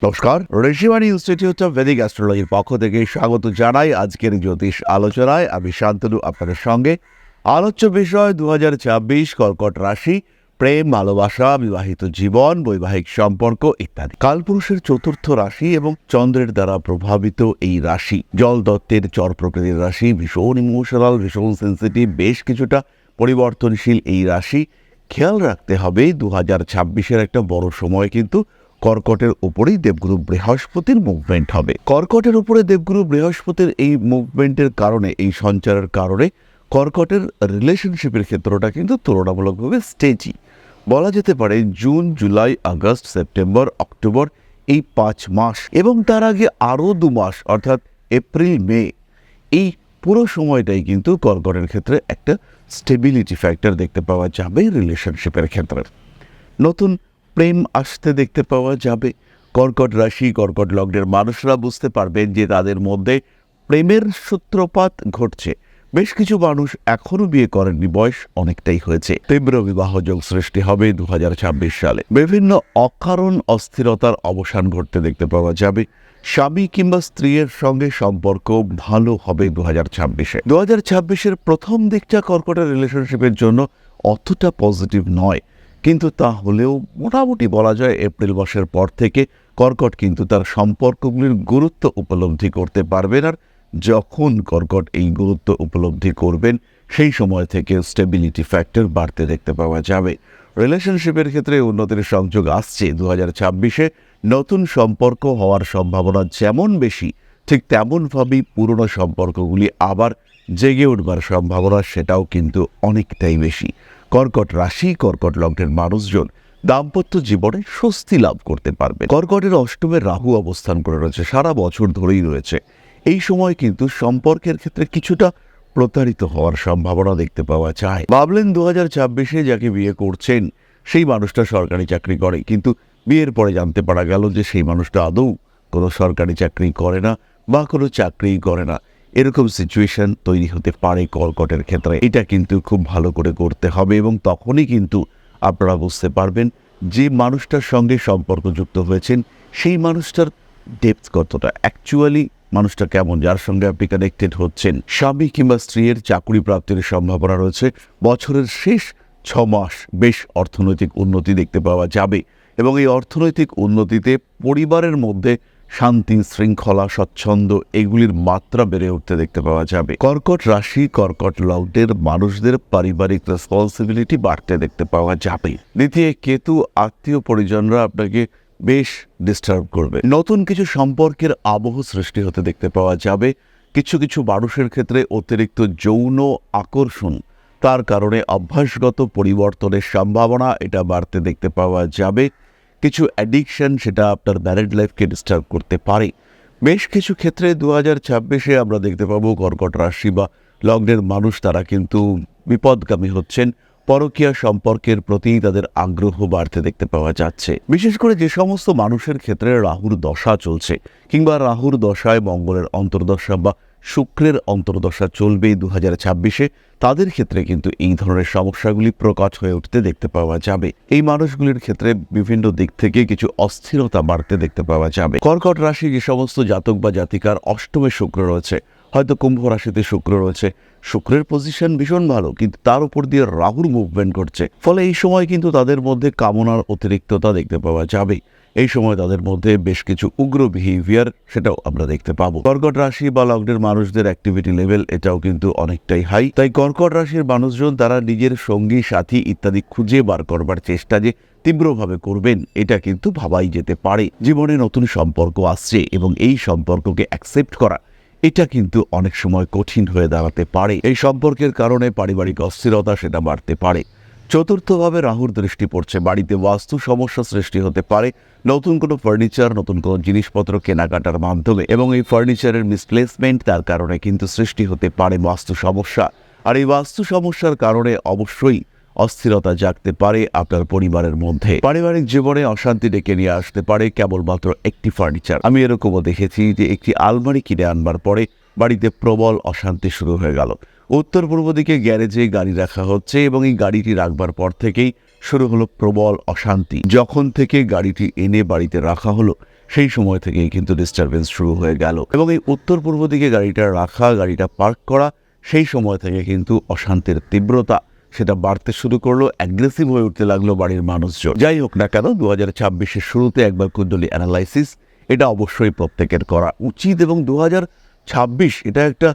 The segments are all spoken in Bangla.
নমস্কার, ঋষিবাণী ইনস্টিটিউট অফ ভেদিক অ্যাস্ট্রোলজির পক্ষ থেকে স্বাগত জানাই আজকের জ্যোতিষ আলোচনায়। আমি শান্তনু আপনাদের সঙ্গে। আলোচ্য বিষয় 2026 কর্কট রাশি, প্রেম, ভালোবাসা, বিবাহিত জীবন, বৈবাহিক সম্পর্ক ইত্যাদি। কালপুরুষের চতুর্থ রাশি এবং চন্দ্রের দ্বারা প্রভাবিত এই রাশি জল দত্তের চর প্রকৃতির রাশি, ভীষণ ইমোশনাল, ভীষণ সেন্সিটিভ, বেশ কিছুটা পরিবর্তনশীল এই রাশি। খেয়াল রাখতে হবে 2026-এর একটা বড় সময় কিন্তু কর্কটের উপরেই দেবগুরু বৃহস্পতির মুভমেন্ট হবে। কর্কটের উপরে দেবগুরু বৃহস্পতির এই মুভমেন্টের কারণে, এই সঞ্চারের কারণে কর্কটের রিলেশনশিপের ক্ষেত্রটা কিন্তু তুলনামূলকভাবে স্টেজি বলা যেতে পারে। June, July, August, September, October এই 5 মাস এবং তার আগে আরও 2 মাস অর্থাৎ এপ্রিল, মে, এই পুরো সময়টাই কিন্তু কর্কটের ক্ষেত্রে একটা স্টেবিলিটি ফ্যাক্টর দেখতে পাওয়া যাবে। রিলেশনশিপের ক্ষেত্রে নতুন প্রেম আসতে দেখতে পাওয়া যাবে। কর্কট রাশি, কর্কট লগ্নের মানুষরা বুঝতে পারবেন যে তাদের মধ্যে প্রেমের সূত্রপাত ঘটছে। বেশ কিছু মানুষ এখনও বিয়ে করেননি, বয়স অনেকটাই হয়েছে। তীব্র বিবাহযোগ সৃষ্টি হবে 2026 সালে। বিভিন্ন অকারণ অস্থিরতার অবসান ঘটতে দেখতে পাওয়া যাবে। স্বামী কিংবা স্ত্রীর সঙ্গে সম্পর্ক ভালো হবে 2026-এ। 2026-এর প্রথম দিকটা কর্কটের রিলেশনশিপের জন্য অতটা পজিটিভ নয়, কিন্তু তা হলেও মোটামুটি বলা যায় এপ্রিল মাসের পর থেকে কর্কট কিন্তু তার সম্পর্কগুলির গুরুত্ব উপলব্ধি করতে পারবেন। আর যখন কর্কট এই গুরুত্ব উপলব্ধি করবেন, সেই সময় থেকে স্টেবিলিটি ফ্যাক্টর বাড়তে দেখতে পাওয়া যাবে। রিলেশনশিপের ক্ষেত্রে উন্নতির সংযোগ আসছে 2026-এ। নতুন সম্পর্ক হওয়ার সম্ভাবনা যেমন বেশি, ঠিক তেমনভাবেই পুরনো সম্পর্কগুলি আবার জেগে উঠবার সম্ভাবনা সেটাও কিন্তু অনেকটাই বেশি। কর্কট রাশি, কর্কট লগ্নের মানুষজন দাম্পত্য জীবনে স্বস্তি লাভ করতে পারবে। কর্কটের অষ্টমে রাহু অবস্থান করে রয়েছে, সারা বছর ধরেই রয়েছে। এই সময় কিন্তু সম্পর্কের ক্ষেত্রে কিছুটা প্রতারিত হওয়ার সম্ভাবনা দেখতে পাওয়া যায়। ভাবলেন 2026-এ যাকে বিয়ে করছেন সেই মানুষটা সরকারি চাকরি করে, কিন্তু বিয়ের পরে জানতে পারা গেল যে সেই মানুষটা আদৌ কোনো সরকারি চাকরি করে না বা কোনো চাকরিই করে না। এরকম সিচুয়েশন তৈরি হতে পারে কর্কটের ক্ষেত্রে। এটা কিন্তু খুব ভালো করে করতে হবে এবং তখনই কিন্তু আপনারা বুঝতে পারবেন যে মানুষটার সঙ্গে সম্পর্কযুক্ত হয়েছেন সেই মানুষটার ডেপথ কতটা, অ্যাকচুয়ালি মানুষটা কেমন, যার সঙ্গে আপনি কানেক্টেড হচ্ছেন। স্বামী কিংবা স্ত্রীর চাকরি প্রাপ্তির সম্ভাবনা রয়েছে। বছরের শেষ 6 মাস বেশ অর্থনৈতিক উন্নতি দেখতে পাওয়া যাবে এবং এই অর্থনৈতিক উন্নতিতে পরিবারের মধ্যে শান্তি, শৃঙ্খলা, স্বচ্ছন্দ এগুলির মাত্রা বেড়ে উঠতে দেখতে পাওয়া যাবে। কর্কট রাশি, কর্কট লগ্নের মানুষদের পারিবারিক রেসপন্সিবিলিটি বাড়তে দেখতে পাওয়া যাবে। দ্বিতীয় কেতু, আত্মীয় পরিজনরা আপনাকে বেশ ডিস্টার্ব করবে। নতুন কিছু সম্পর্কের আবহ সৃষ্টি হতে দেখতে পাওয়া যাবে। কিছু কিছু মানুষের ক্ষেত্রে অতিরিক্ত যৌন আকর্ষণ, তার কারণে অভ্যাসগত পরিবর্তনের সম্ভাবনা এটা বাড়তে দেখতে পাওয়া যাবে। কিছু অ্যাডিকশন সেটা আপনার ম্যারিড লাইফকে ডিস্টার্ব করতে পারে। বেশ কিছু ক্ষেত্রে 2026-এ আমরা দেখতে পাবো কর্কট রাশি বা লগ্নের মানুষ তারা কিন্তু বিপদগামী হচ্ছেন। পরকীয়া সম্পর্কের প্রতি তাদের আগ্রহ বাড়তে দেখতে পাওয়া যাচ্ছে। বিশেষ করে যে সমস্ত মানুষের ক্ষেত্রে রাহুর দশা চলছে কিংবা রাহুর দশায় মঙ্গলের অন্তর্দশা বা শুক্রের অন্তর্দশা চলবে 2026-এ, তাদের ক্ষেত্রে কিন্তু এই ধরনের সমস্যাগুলি প্রকট হয়ে উঠতে দেখতে পাওয়া যাবে। এই মানুষগুলির ক্ষেত্রে বিভিন্ন দিক থেকে কিছু অস্থিরতা বাড়তে দেখতে পাওয়া যাবে। কর্কট রাশি যে সমস্ত জাতক বা জাতিকার অষ্টমে শুক্র রয়েছে, হয়তো কুম্ভ রাশিতে শুক্র রয়েছে, শুক্রের পজিশন ভীষণ ভালো, কিন্তু তার উপর দিয়ে রাহুর মুভমেন্ট করছে, ফলে এই সময় কিন্তু তাদের মধ্যে কামনার অতিরিক্ততা দেখতে পাওয়া যাবে। এই সময় তাদের মধ্যে বেশ কিছু উগ্র বিহেভিয়ার সেটাও আমরা দেখতে পাবো। কর্কট রাশি বা লগ্নের মানুষদের অ্যাক্টিভিটি লেভেল এটাও কিন্তু অনেকটাই হাই। তাই কর্কট রাশির মানুষজন তারা নিজের সঙ্গী, সাথী ইত্যাদি খুঁজে বার করবার চেষ্টা যে তীব্রভাবে করবেন এটা কিন্তু ভাবাই যেতে পারে। জীবনে নতুন সম্পর্ক আসছে এবং এই সম্পর্ককে অ্যাকসেপ্ট করা এটা কিন্তু অনেক সময় কঠিন হয়ে দাঁড়াতে পারে। এই সম্পর্কের কারণে পারিবারিক অস্থিরতা সেটা বাড়তে পারে। চতুর্থভাবে রাহুর দৃষ্টি পড়ছে, বাড়িতে বাস্তু সমস্যা সৃষ্টি হতে পারে। নতুন কোনো ফার্নিচার, নতুন কোনো জিনিসপত্র কেনাকাটার মাধ্যমে এবং এই ফার্নিচারের মিসপ্লেসমেন্ট তার কারণে কিন্তু সৃষ্টি হতে পারে বাস্তু সমস্যা। আর এই বাস্তু সমস্যার কারণে অবশ্যই অস্থিরতা জাগতে পারে আপনার পরিবারের মধ্যে। পারিবারিক জীবনে অশান্তি ডেকে নিয়ে আসতে পারে কেবলমাত্র একটি ফার্নিচার। আমি এরকমও দেখেছি যে একটি আলমারি কিনে আনবার পরে বাড়িতে প্রবল অশান্তি শুরু হয়ে গেল। উত্তর পূর্ব দিকে গ্যারেজে গাড়ি রাখা হচ্ছে এবং এই গাড়িটি রাখবার পর থেকেই শুরু হলো প্রবল অশান্তি। যখন থেকে গাড়িটি এনে বাড়িতে রাখা হলো সেই সময় থেকেই কিন্তু ডিস্টারবেন্স শুরু হয়ে গেল এবং এই উত্তর পূর্ব দিকে গাড়িটা রাখা, গাড়িটা পার্ক করা, সেই সময় থেকে কিন্তু অশান্তির তীব্রতা সেটা বাড়তে শুরু করলো, অ্যাগ্রেসিভ হয়ে উঠতে লাগলো বাড়ির মানুষজন। যাই হোক না কেন, 2026-এর শুরুতে একবার কুণ্ডলী অ্যানালাইসিস এটা অবশ্যই প্রত্যেকের করা উচিত এবং 2026 এটা একটা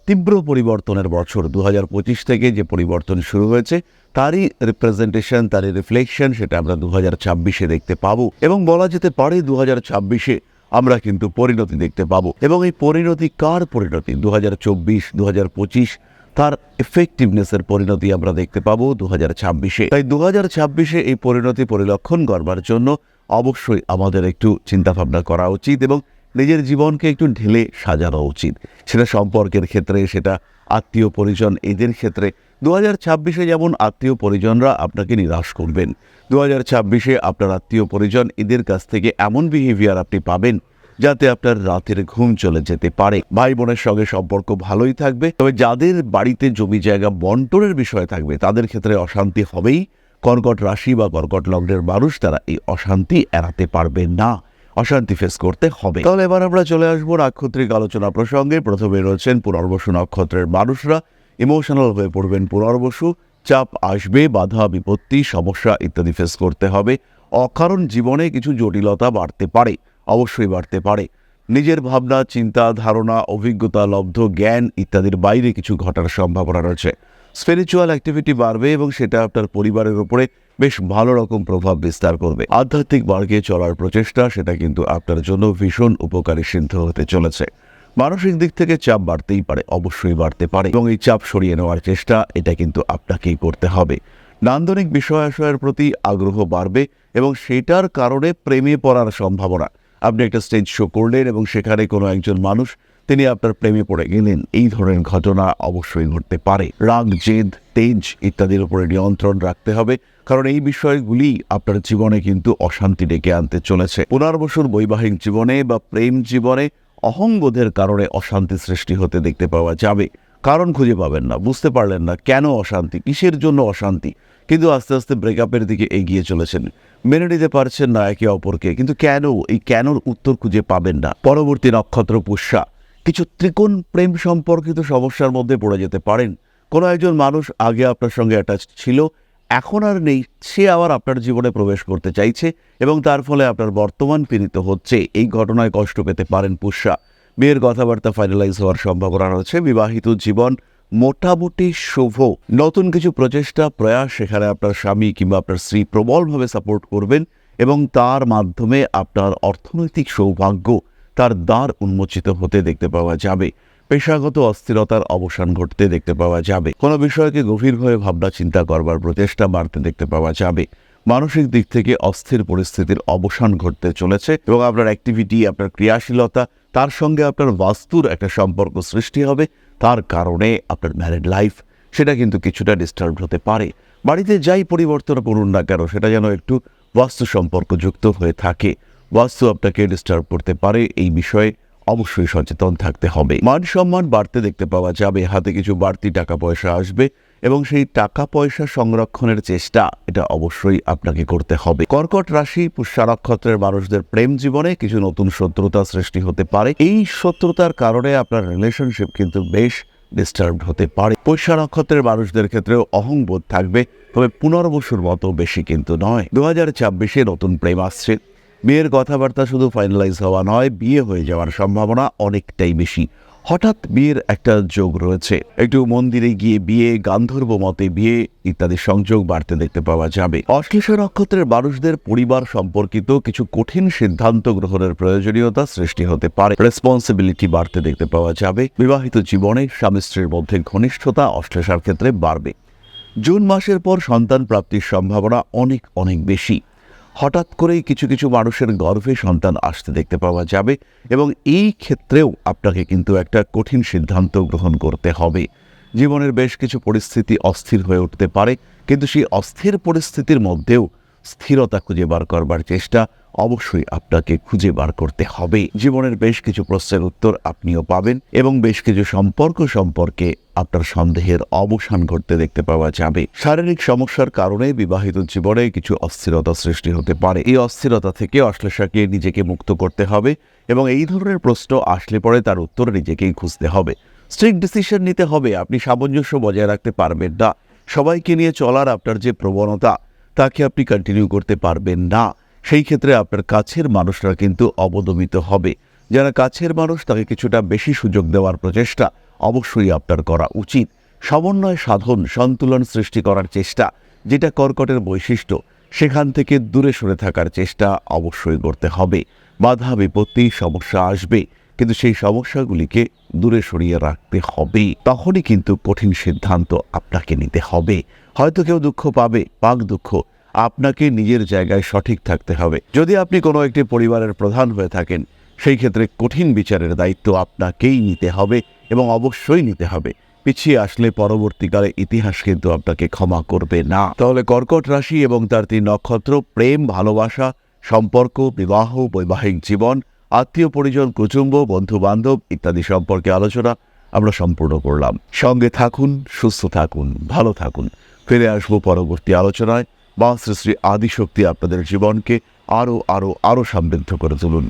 তীব্র পরিবর্তনের বছর। 2025 থেকে যে পরিবর্তন শুরু হয়েছে তারই রিপ্রেজেন্টেশন, তারই রিফ্লেকশন সেটা আমরা 2026-এ দেখতে পাবো এবং বলা যেতে পারে 2026-এ আমরা কিন্তু পরিণতি দেখতে পাবো এবং এই পরিণতি কার পরিণতি? 2024, 2025 তার এফেক্টিভনেসের পরিণতি আমরা দেখতে পাবো 2026-এ। তাই 2026-এ এই পরিণতি পরিলক্ষণ করবার জন্য অবশ্যই আমাদের একটু চিন্তাভাবনা করা উচিত এবং নিজের জীবনকে একটু ঢেলে সাজানো উচিত। সেটা সম্পর্কের ক্ষেত্রে, সেটা আত্মীয় পরিজন এদের ক্ষেত্রে। 2026-এ যেমন আত্মীয় পরিজনরা আপনাকে নিরাশ করবেন, 2026-এ আপনার আত্মীয় পরিজন এদের কাছ থেকে এমন বিহেভিয়ার আপনি পাবেন যাতে আপনার রাতের ঘুম চলে যেতে পারে। ভাই বোনের সঙ্গে সম্পর্ক ভালোই থাকবে, তবে যাদের বাড়িতে জমি জায়গা বন্টনের বিষয় থাকবে তাদের ক্ষেত্রে অশান্তি হবেই। কর্কট রাশি বা কর্কট লগ্নের মানুষ তারা এই অশান্তি এড়াতে পারবে না, অশান্তি ফেস করতে হবে। তাহলে এবার আমরা চলে আসবো নাক্ষত্রিক আলোচনা প্রসঙ্গে। প্রথমে রয়েছেন পুনর্বসু নক্ষত্রের মানুষরা। ইমোশনাল হয়ে পড়বেন পুনর্বসু, চাপ আসবে, বাধা বিপত্তি সমস্যা ইত্যাদি ফেস করতে হবে। অকারণ জীবনে কিছু জটিলতা বাড়তে পারে, অবশ্যই বাড়তে পারে। নিজের ভাবনা, চিন্তা, ধারণা, অভিজ্ঞতা, লব্ধ জ্ঞান ইত্যাদির বাইরে কিছু ঘটার সম্ভাবনা রয়েছে। স্পিরিচুয়াল অ্যাক্টিভিটি বাড়বে এবং সেটা আপনার পরিবারের উপরে বেশ ভালো রকম প্রভাব বিস্তার করবে। আধ্যাত্মিক মার্গে চলার প্রচেষ্টা সেটা কিন্তু আপনার জন্য ভীষণ উপকারী সিদ্ধ হতে চলেছে। মানসিক দিক থেকে চাপ বাড়তেই পারে, অবশ্যই বাড়তে পারে এবং এই চাপ সরিয়ে নেওয়ার চেষ্টা এটা কিন্তু আপনাকেই করতে হবে। নান্দনিক বিষয় আশয়ের প্রতি আগ্রহ বাড়বে এবং সেটার কারণে প্রেমে পড়ার সম্ভাবনা। আপনি একটা স্টেজ শো করলেন এবং সেখানে কোনো একজন মানুষ তিনি আপনার প্রেমে পড়ে গেলেন, এই ধরনের ঘটনা অবশ্যই ঘটতে পারে। রাগ, জেদ, তেজ ইত্যাদির উপরে নিয়ন্ত্রণ রাখতে হবে, কারণ এই বিষয়গুলি আপনার জীবনে কিন্তু অশান্তি ডেকে আনতে চলেছে। পুনর্বসুর বৈবাহিক জীবনে বা প্রেম জীবনে অহংবোধের কারণে অশান্তি সৃষ্টি হতে দেখতে পাওয়া যাবে। কারণ খুঁজে পাবেন না, বুঝতে পারলেন না কেন অশান্তি, কিসের জন্য অশান্তি, কিন্তু আস্তে আস্তে ব্রেকআপের দিকে এগিয়ে চলেছেন, মেনে নিতে পারছেন না একে অপরকে, কিন্তু কেন, এই কেনর উত্তর খুঁজে পাবেন না। পরবর্তী নক্ষত্র পুষ্যা। কিছু ত্রিকোণ প্রেম সম্পর্কিত সমস্যার মধ্যে পড়ে যেতে পারেন। কোনো একজন মানুষ আগে আপনার সঙ্গে অ্যাটাচ ছিল, এখন আর নেই, সে আবার আপনার জীবনে প্রবেশ করতে চাইছে এবং তার ফলে আপনার বর্তমান পীড়িত হচ্ছে। এই ঘটনায় কষ্ট পেতে পারেন পুষ্যা। বিয়ের কথাবার্তা ফাইনালাইজ হওয়ার সম্ভাবনা রয়েছে। বিবাহিত জীবন মোটামুটি শুভ। নতুন কিছু প্রচেষ্টা, প্রয়াস সেখানে আপনার স্বামী কিংবা আপনার স্ত্রী প্রবলভাবে সাপোর্ট করবেন এবং তার মাধ্যমে আপনার অর্থনৈতিক সৌভাগ্য তার দ্বার উন্মোচিত হতে দেখতে পাওয়া যাবে। পেশাগত অস্থিরতার অবসান ঘটতে দেখতে পাওয়া যাবে। কোনো বিষয়কে গভীরভাবে ভাবনা চিন্তা করবার প্রচেষ্টা বাড়তে দেখতে পাওয়া যাবে। মানসিক দিক থেকে অস্থির পরিস্থিতির অবসান ঘটতে চলেছে এবং আপনার অ্যাক্টিভিটি, আপনার ক্রিয়াশীলতা, তার সঙ্গে আপনার বাস্তুর একটা সম্পর্ক সৃষ্টি হবে। তার কারণে আপনার ম্যারিড লাইফ সেটা কিন্তু কিছুটা ডিস্টার্ব হতে পারে। বাড়িতে যাই পরিবর্তন করুন না কেন সেটা যেন একটু বাস্তু সম্পর্কযুক্ত হয়ে থাকে। বাস্তু আপনাকে ডিস্টার্ব করতে পারে, এই বিষয়ে অবশ্যই সচেতন থাকতে হবে। মান সম্মান বাড়তে দেখতে পাওয়া যাবে, হাতে কিছু বাড়তি টাকা পয়সা আসবে এবং সেই টাকা পয়সা সংরক্ষণের চেষ্টা এটা অবশ্যই আপনাকে করতে হবে। কর্কট রাশি পুষ্যা নক্ষত্রের মানুষদের প্রেম জীবনে কিছু নতুন শত্রুতা সৃষ্টি হতে পারে। এই শত্রুতার কারণে আপনার রিলেশনশিপ কিন্তু বেশ ডিস্টার্বড হতে পারে। পুষ্যা নক্ষত্রের মানুষদের ক্ষেত্রেও অহংবোধ থাকবে, তবে পুনর্বসুর মতো বেশি কিন্তু নয়। 2026-এ নতুন প্রেম আসছে। বিয়ের কথাবার্তা শুধু ফাইনালাইজ হওয়া নয়, বিয়ে হয়ে যাওয়ার সম্ভাবনা অনেকটাই বেশি। হঠাৎ বিয়ের একটা যোগ রয়েছে। একটু মন্দিরে গিয়ে বিয়ে, গান্ধর্ব মতে বিয়ে ইত্যাদি সংযোগ বাড়তে দেখতে পাওয়া যাবে। অশ্লেষা নক্ষত্রের মানুষদের পরিবার সম্পর্কিত কিছু কঠিন সিদ্ধান্ত গ্রহণের প্রয়োজনীয়তা সৃষ্টি হতে পারে। রেসপন্সিবিলিটি বাড়তে দেখতে পাওয়া যাবে। বিবাহিত জীবনে স্বামী স্ত্রীর মধ্যে ঘনিষ্ঠতা অশ্লেষার ক্ষেত্রে বাড়বে। জুন মাসের পর সন্তান প্রাপ্তির সম্ভাবনা অনেক অনেক বেশি। হঠাৎ করেই কিছু কিছু মানুষের গর্ভে সন্তান আসতে দেখতে পাওয়া যাবে এবং এই ক্ষেত্রেও আপনাকে কিন্তু একটা কঠিন সিদ্ধান্ত গ্রহণ করতে হবে। জীবনের বেশ কিছু পরিস্থিতি অস্থির হয়ে উঠতে পারে, কিন্তু সেই অস্থির পরিস্থিতির মধ্যেও স্থিরতা খুঁজে বার করবার চেষ্টা অবশ্যই আপনাকে খুঁজে বার করতে হবে। জীবনের বেশ কিছু প্রশ্নের উত্তর আপনিও পাবেন এবং বেশ কিছু সম্পর্ক সম্পর্কে আপনার সন্দেহের অবসান ঘটতে দেখতে পাওয়া যাবে। শারীরিক সমস্যার কারণে বিবাহিত জীবনে কিছু অস্থিরতা সৃষ্টি হতে পারে। এই অস্থিরতা থেকে অশ্লেষাকে নিজেকে মুক্ত করতে হবে এবং এই ধরনের প্রশ্ন আসলে পরে তার উত্তর নিজেকেই খুঁজতে হবে। স্ট্রিক্ট ডিসিশন নিতে হবে। আপনি সামঞ্জস্য বজায় রাখতে পারবেন না। সবাইকে নিয়ে চলার আপনার যে প্রবণতা, তাকে আপনি কন্টিনিউ করতে পারবেন না। সেই ক্ষেত্রে আপনার কাছের মানুষরা কিন্তু অবদমিত হবে। যারা কাছের মানুষ, তাকে কিছুটা বেশি সুযোগ দেওয়ার প্রচেষ্টা অবশ্যই আপনার করা উচিত। সমন্বয় সাধন, সন্তুলন সৃষ্টি করার চেষ্টা, যেটা কর্কটের বৈশিষ্ট্য, সেখান থেকে দূরে সরে থাকার চেষ্টা অবশ্যই করতে হবে। বাধা বিপত্তি সমস্যা আসবে, কিন্তু সেই সমস্যাগুলিকে দূরে সরিয়ে রাখতে হবে। তখনই কিন্তু কঠিন সিদ্ধান্ত আপনাকে নিতে হবে। হয়তো কেউ দুঃখ পাবে, পাক দুঃখ, আপনাকে নিজের জায়গায় সঠিক থাকতে হবে। যদি আপনি কোনো একটি পরিবারের প্রধান হয়ে থাকেন, সেই ক্ষেত্রে কঠিন বিচারের দায়িত্ব আপনাকেই নিতে হবে এবং অবশ্যই নিতে হবে। পিছিয়ে আসলে পরবর্তীকালে ইতিহাস কিন্তু আপনাকে ক্ষমা করবে না। তাহলে কর্কট রাশি এবং তার 3 নক্ষত্র, প্রেম, ভালোবাসা, সম্পর্ক, বিবাহ, বৈবাহিক জীবন, আত্মীয় পরিজন, কুটুম্ব, বন্ধু বান্ধব ইত্যাদি সম্পর্কে আলোচনা আমরা সম্পূর্ণ করলাম। সঙ্গে থাকুন, সুস্থ থাকুন, ভালো থাকুন। ফিরে আসবো পরবর্তী আলোচনায়। মা শ্রী শ্রী আদিশক্তি আপনাদের জীবনকে আরো আরো আরো সমৃদ্ধ করে তুলুন।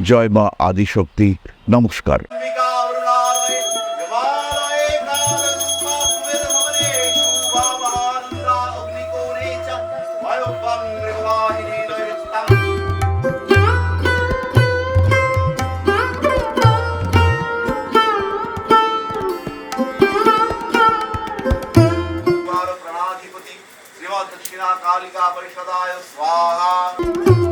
জয় মা আদিশক্তি। নমস্কার। दक्षिणा कालिका परिषदाय स्वाहा।